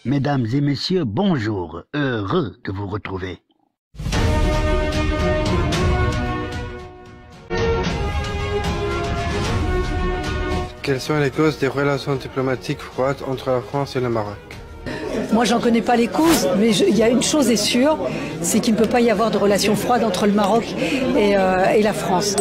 Mesdames et messieurs, bonjour, heureux de vous retrouver. Quelles sont les causes des relations diplomatiques froides entre la France et le Maroc? Moi, j'en connais pas les causes, mais il y a une chose est sûre, c'est qu'il ne peut pas y avoir de relations froides entre le Maroc et la France.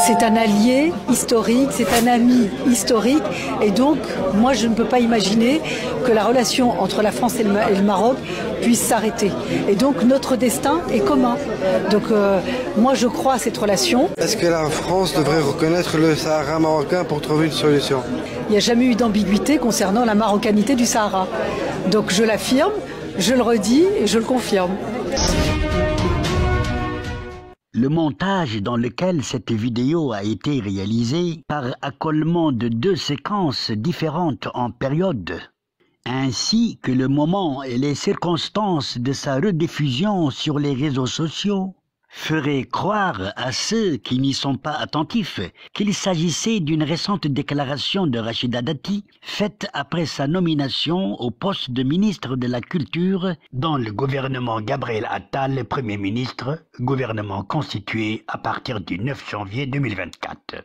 C'est un allié historique, c'est un ami historique, et donc, moi, je ne peux pas imaginer que la relation entre la France et le Maroc puisse s'arrêter. Et donc, notre destin est commun. Donc, moi, je crois à cette relation. Est-ce que la France devrait reconnaître le Sahara marocain pour trouver une solution? Il n'y a jamais eu d'ambiguïté concernant la marocanité du Sahara. Donc je l'affirme, je le redis et je le confirme. Le montage dans lequel cette vidéo a été réalisée par accolement de deux séquences différentes en période, ainsi que le moment et les circonstances de sa rediffusion sur les réseaux sociaux, ferait croire à ceux qui n'y sont pas attentifs qu'il s'agissait d'une récente déclaration de Rachida Dati faite après sa nomination au poste de ministre de la Culture dans le gouvernement Gabriel Attal, Premier ministre, gouvernement constitué à partir du 9 janvier 2024.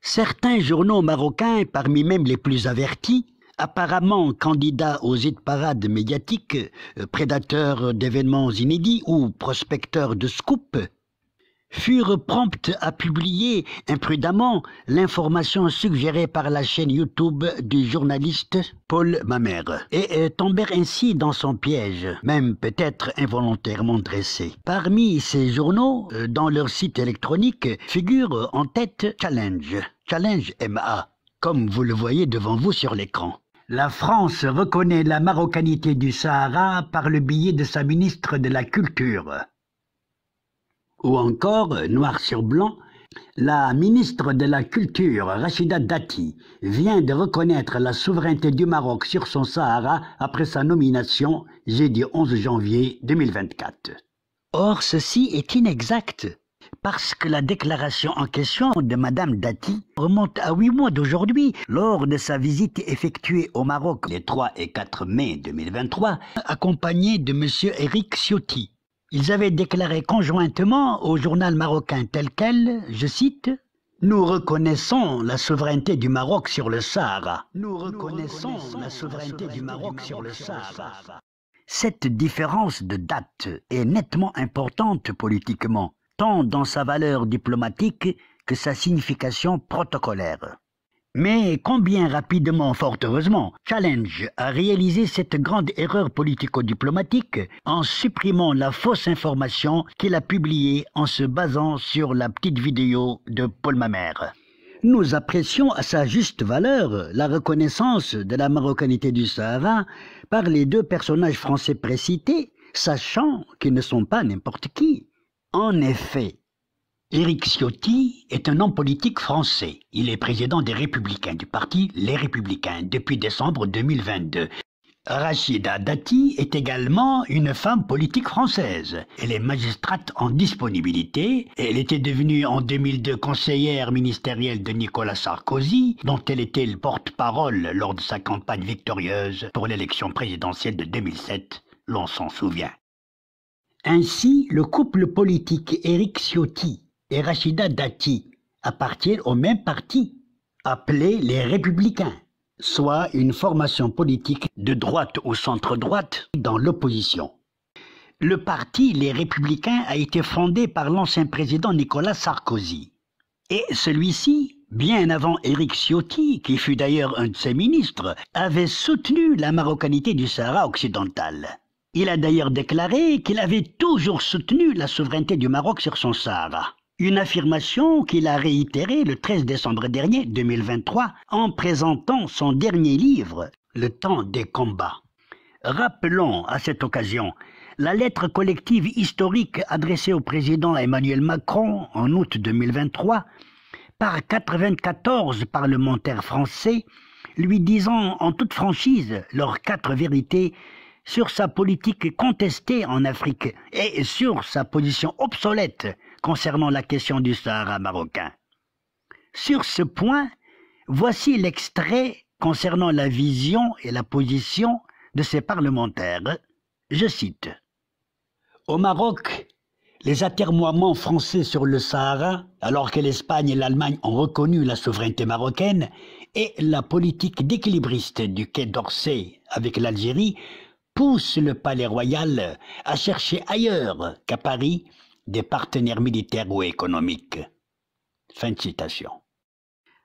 Certains journaux marocains, parmi même les plus avertis, apparemment candidats aux hit-parades médiatiques, prédateurs d'événements inédits ou prospecteurs de scoops, furent prompts à publier imprudemment l'information suggérée par la chaîne YouTube du journaliste Paul Mamère et tombèrent ainsi dans son piège, même peut-être involontairement dressé. Parmi ces journaux, dans leur site électronique, figure en tête Challenge MA, comme vous le voyez devant vous sur l'écran. La France reconnaît la marocanité du Sahara par le biais de sa ministre de la Culture. Ou encore, noir sur blanc, la ministre de la Culture, Rachida Dati, vient de reconnaître la souveraineté du Maroc sur son Sahara après sa nomination jeudi 11 janvier 2024. Or, ceci est inexact. Parce que la déclaration en question de Madame Dati remonte à 8 mois d'aujourd'hui, lors de sa visite effectuée au Maroc les 3 et 4 mai 2023, accompagnée de M. Éric Ciotti. Ils avaient déclaré conjointement au journal marocain tel quel, je cite, « Nous reconnaissons la souveraineté du Maroc sur le Sahara. Nous reconnaissons la souveraineté du Maroc sur le Sahara. » Cette différence de date est nettement importante politiquement, tant dans sa valeur diplomatique que sa signification protocolaire. Mais combien rapidement, fort heureusement, Challenge a réalisé cette grande erreur politico-diplomatique en supprimant la fausse information qu'il a publiée en se basant sur la petite vidéo de Paul Mamère. Nous apprécions à sa juste valeur la reconnaissance de la marocanité du Sahara par les deux personnages français précités, sachant qu'ils ne sont pas n'importe qui. En effet, Éric Ciotti est un homme politique français. Il est président des Républicains, du parti Les Républicains, depuis décembre 2022. Rachida Dati est également une femme politique française. Elle est magistrate en disponibilité. Elle était devenue en 2002 conseillère ministérielle de Nicolas Sarkozy, dont elle était le porte-parole lors de sa campagne victorieuse pour l'élection présidentielle de 2007, l'on s'en souvient. Ainsi, le couple politique Éric Ciotti et Rachida Dati appartiennent au même parti, appelé les Républicains, soit une formation politique de droite ou centre-droite dans l'opposition. Le parti Les Républicains a été fondé par l'ancien président Nicolas Sarkozy. Et celui-ci, bien avant Éric Ciotti, qui fut d'ailleurs un de ses ministres, avait soutenu la marocanité du Sahara occidental. Il a d'ailleurs déclaré qu'il avait toujours soutenu la souveraineté du Maroc sur son Sahara. Une affirmation qu'il a réitérée le 13 décembre dernier, 2023, en présentant son dernier livre, Le temps des combats. Rappelons à cette occasion la lettre collective historique adressée au président Emmanuel Macron en août 2023 par 94 parlementaires français, lui disant en toute franchise leurs 4 vérités sur sa politique contestée en Afrique et sur sa position obsolète concernant la question du Sahara marocain. Sur ce point, voici l'extrait concernant la vision et la position de ses parlementaires. Je cite: « Au Maroc, les atermoiements français sur le Sahara, alors que l'Espagne et l'Allemagne ont reconnu la souveraineté marocaine, et la politique d'équilibriste du Quai d'Orsay avec l'Algérie poussent le palais royal à chercher ailleurs qu'à Paris des partenaires militaires ou économiques. » Fin de citation.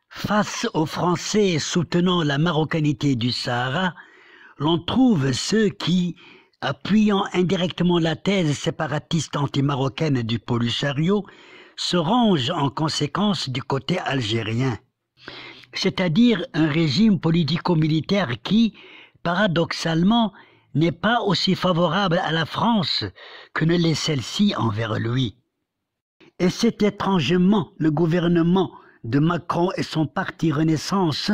Face aux Français soutenant la marocanité du Sahara, l'on trouve ceux qui, appuyant indirectement la thèse séparatiste anti-marocaine du Polisario, se rangent en conséquence du côté algérien, c'est-à-dire un régime politico-militaire qui, paradoxalement, n'est pas aussi favorable à la France que ne l'est celle-ci envers lui. Et c'est étrangement le gouvernement de Macron et son parti Renaissance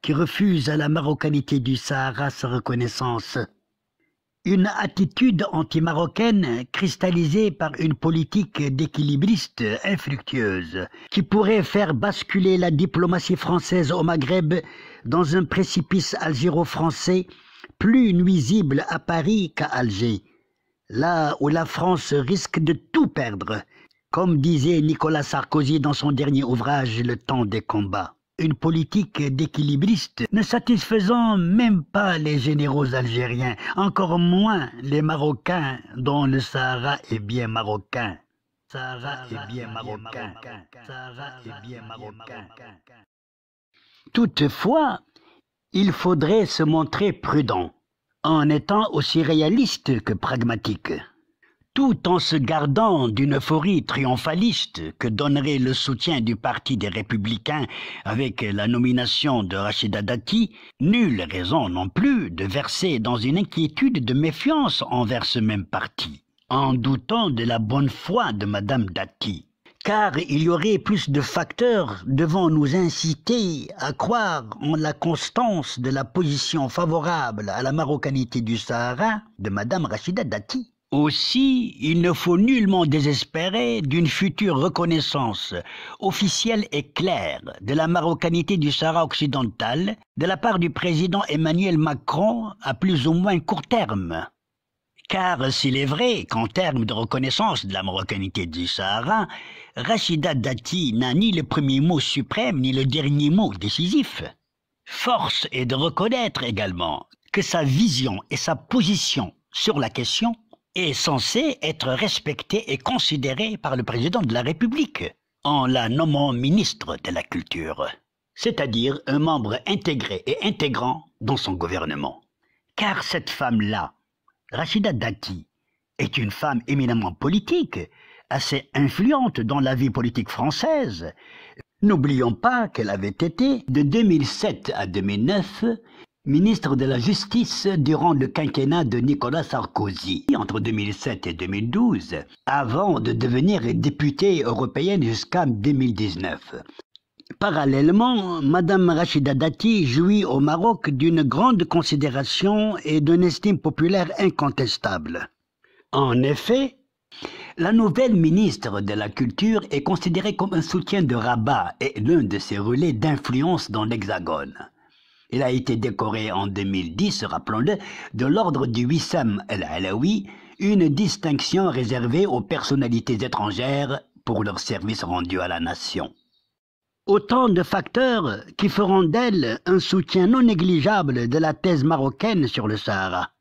qui refusent à la marocanité du Sahara sa reconnaissance. Une attitude anti-marocaine cristallisée par une politique d'équilibriste infructueuse qui pourrait faire basculer la diplomatie française au Maghreb dans un précipice algéro-français plus nuisible à Paris qu'à Alger, là où la France risque de tout perdre, comme disait Nicolas Sarkozy dans son dernier ouvrage « Le temps des combats ». Une politique d'équilibriste ne satisfaisant même pas les généraux algériens, encore moins les Marocains dont le Sahara est bien marocain. Sahara est bien marocain. Sahara est bien marocain. Toutefois, il faudrait se montrer prudent, en étant aussi réaliste que pragmatique, tout en se gardant d'une euphorie triomphaliste que donnerait le soutien du Parti des Républicains avec la nomination de Rachida Dati. Nulle raison non plus de verser dans une inquiétude de méfiance envers ce même parti, en doutant de la bonne foi de Madame Dati. Car il y aurait plus de facteurs devant nous inciter à croire en la constance de la position favorable à la marocanité du Sahara de Madame Rachida Dati. Aussi, il ne faut nullement désespérer d'une future reconnaissance officielle et claire de la marocanité du Sahara occidental de la part du président Emmanuel Macron à plus ou moins court terme. Car s'il est vrai qu'en termes de reconnaissance de la marocanité du Sahara, Rachida Dati n'a ni le premier mot suprême ni le dernier mot décisif. Force est de reconnaître également que sa vision et sa position sur la question est censée être respectée et considérée par le président de la République en la nommant ministre de la Culture, c'est-à-dire un membre intégré et intégrant dans son gouvernement. Car cette femme-là, Rachida Dati, est une femme éminemment politique, assez influente dans la vie politique française. N'oublions pas qu'elle avait été, de 2007 à 2009, ministre de la Justice durant le quinquennat de Nicolas Sarkozy, entre 2007 et 2012, avant de devenir députée européenne jusqu'en 2019. Parallèlement, Madame Rachida Dati jouit au Maroc d'une grande considération et d'une estime populaire incontestable. En effet, la nouvelle ministre de la Culture est considérée comme un soutien de Rabat et l'un de ses relais d'influence dans l'Hexagone. Elle a été décorée en 2010, rappelons-le, de l'ordre du Wissam el-Alaoui, une distinction réservée aux personnalités étrangères pour leur service rendu à la nation. Autant de facteurs qui feront d'elle un soutien non négligeable de la thèse marocaine sur le Sahara.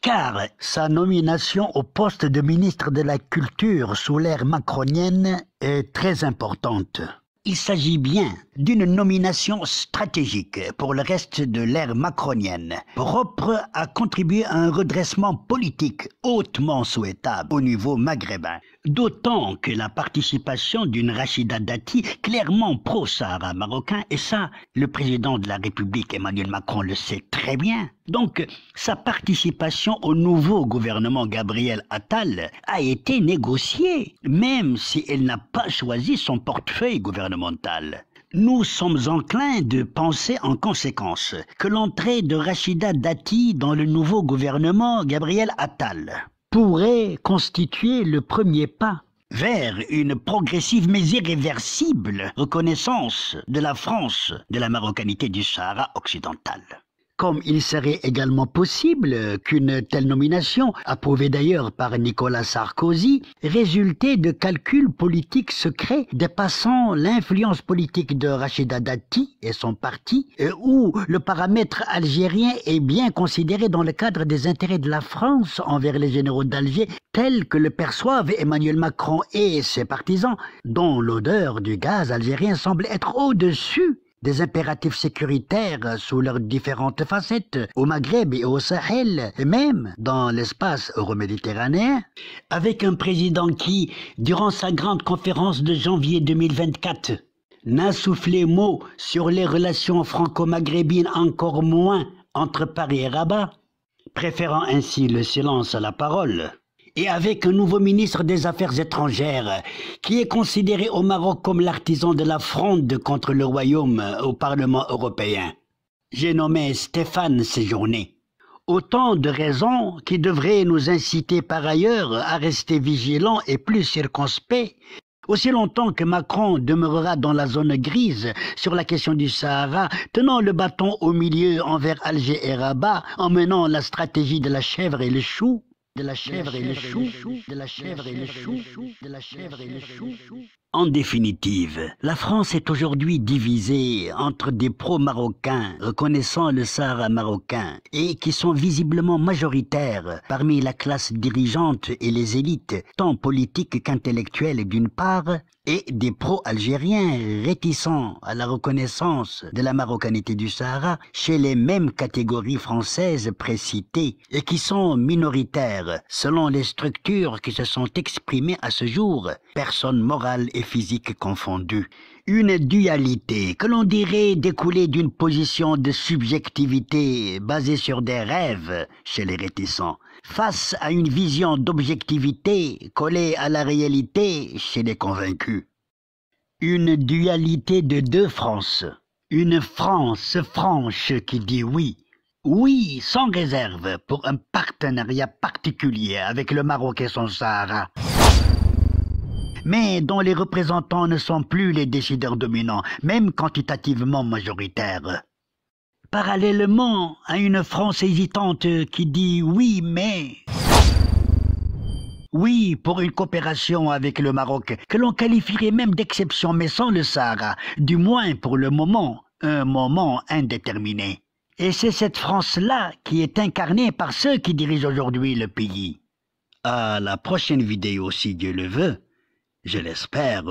Car sa nomination au poste de ministre de la Culture sous l'ère macronienne est très importante. Il s'agit bien d'une nomination stratégique pour le reste de l'ère macronienne, propre à contribuer à un redressement politique hautement souhaitable au niveau maghrébin. D'autant que la participation d'une Rachida Dati clairement pro-Sahara marocain, et ça, le président de la République Emmanuel Macron le sait très bien. Donc, sa participation au nouveau gouvernement Gabriel Attal a été négociée, même si elle n'a pas choisi son portefeuille gouvernemental. Nous sommes enclins de penser en conséquence que l'entrée de Rachida Dati dans le nouveau gouvernement Gabriel Attal pourrait constituer le premier pas vers une progressive mais irréversible reconnaissance de la France de la marocanité du Sahara occidental. comme il serait également possible qu'une telle nomination, approuvée d'ailleurs par Nicolas Sarkozy, résultait de calculs politiques secrets dépassant l'influence politique de Rachida Dati et son parti, où le paramètre algérien est bien considéré dans le cadre des intérêts de la France envers les généraux d'Alger, tel que le perçoivent Emmanuel Macron et ses partisans, dont l'odeur du gaz algérien semble être au-dessus des impératifs sécuritaires sous leurs différentes facettes, au Maghreb et au Sahel, et même dans l'espace euroméditerranéen, avec un président qui, durant sa grande conférence de janvier 2024, n'a soufflé mot sur les relations franco-maghrébines, encore moins entre Paris et Rabat, préférant ainsi le silence à la parole, et avec un nouveau ministre des Affaires étrangères qui est considéré au Maroc comme l'artisan de la fronde contre le royaume au Parlement européen. J'ai nommé Stéphane Séjourné. Autant de raisons qui devraient nous inciter par ailleurs à rester vigilants et plus circonspects, aussi longtemps que Macron demeurera dans la zone grise sur la question du Sahara, tenant le bâton au milieu envers Alger et Rabat, en menant la stratégie de la chèvre et le chou, En définitive, la France est aujourd'hui divisée entre des pro-marocains reconnaissant le Sahara marocain et qui sont visiblement majoritaires parmi la classe dirigeante et les élites, tant politiques qu'intellectuelles d'une part, et des pro-algériens réticents à la reconnaissance de la marocanité du Sahara chez les mêmes catégories françaises précitées et qui sont minoritaires selon les structures qui se sont exprimées à ce jour, personnes morales et physiques confondues. Une dualité que l'on dirait découler d'une position de subjectivité basée sur des rêves chez les réticents, face à une vision d'objectivité collée à la réalité chez les convaincus. Une dualité de deux Frances. Une France franche qui dit oui. Oui, sans réserve, pour un partenariat particulier avec le Maroc et son Sahara, mais dont les représentants ne sont plus les décideurs dominants, même quantitativement majoritaires. Parallèlement à une France hésitante qui dit oui, mais... Oui, pour une coopération avec le Maroc, que l'on qualifierait même d'exception, mais sans le Sahara, du moins pour le moment, un moment indéterminé. Et c'est cette France-là qui est incarnée par ceux qui dirigent aujourd'hui le pays. À la prochaine vidéo, si Dieu le veut, je l'espère.